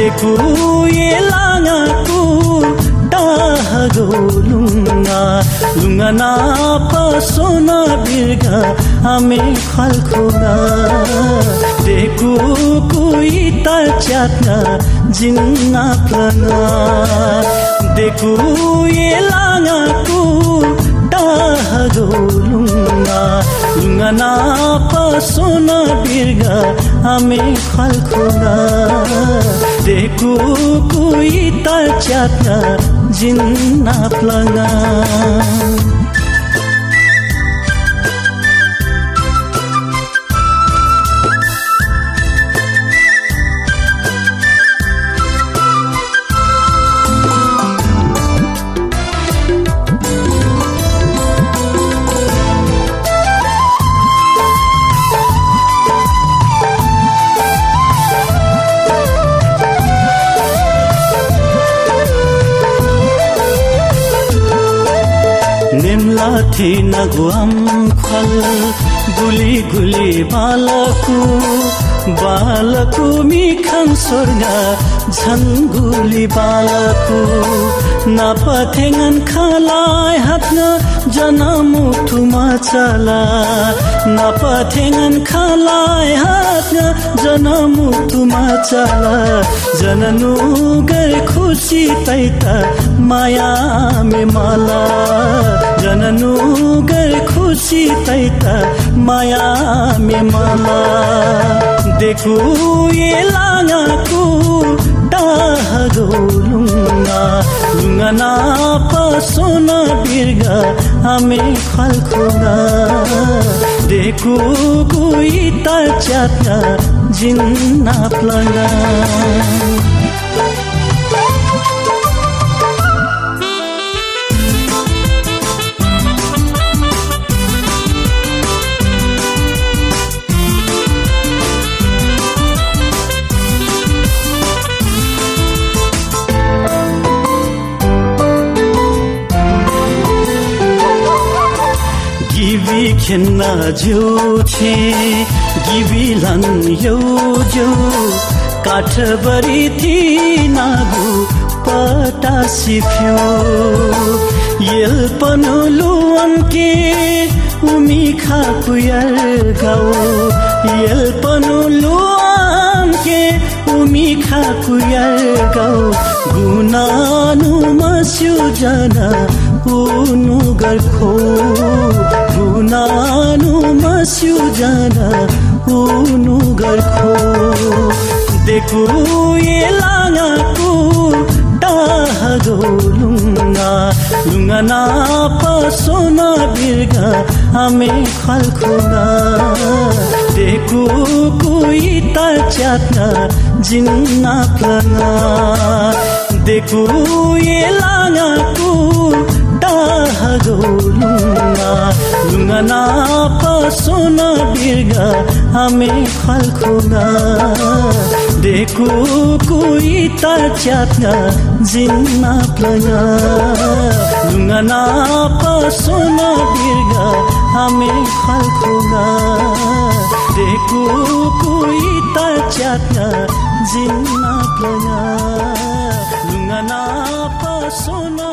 देखु ये लाङाको टाहगो लुङ्गा लुङ्गा ना पसोना बिर्गा आमे खल्खोगा देखु कोही तार च्यात्ना जिन्ना प्लना देखु ये लाङाको टाहगो लुङ्गा लुङ्गा ना पसोना बिर्गा आमे खल्खोगा देखु कोही तार च्यात्ना जिन्ना प्लना निम्लाथि नगुआम खल गुली गुली बालकु मिखन स्वर्ग झङ्गुली बालकु नपथेङन खलाय हात्न जनमुठुमा चला नपथेङन खलाय हात्न जनमुठुमा चला जननु गए खुसी तैता माया मे मला जननु गए खुसी तैता माया मे मला देखु ये लाङाको टाहगो लुङ्गा लुङ्गा ना पसोना बिर्गा आमे खल्खोगा देखु कोही तार च्यात्ना जिन्ना प्लना गिवी खेन्ना जो छे गिवी लन यो जो काठबरी थी नागु पटासी फ्यो यल पनुलुअन के उमी खाकुयर गाओ यल पनुलुअन के उमी खाकुयर गाओ गुनानु मस्यु जना उनु गर्खो गुनानु मस्यु जना उनु गर्खो देखु ये लाङाको टाहगो लुङ्गा लुङ्गा ना पसोना बिर्गा आमे खल्खोगा देखु कोही तार च्यात्ना जिन्ना प्लना देखु ये लाङाको टाहगो लुङ्गा लुङ्गा ना पसोना बिर्गा आमे खल्खोगा देखु कोही तार च्यात्ना जिन्ना प्लना लुङ्गा ना पसोना बिर्गा आमे खल्खोगा देखु कोही तार च्यात्ना जिन्ना प्लना लुङ्गा ना पसोना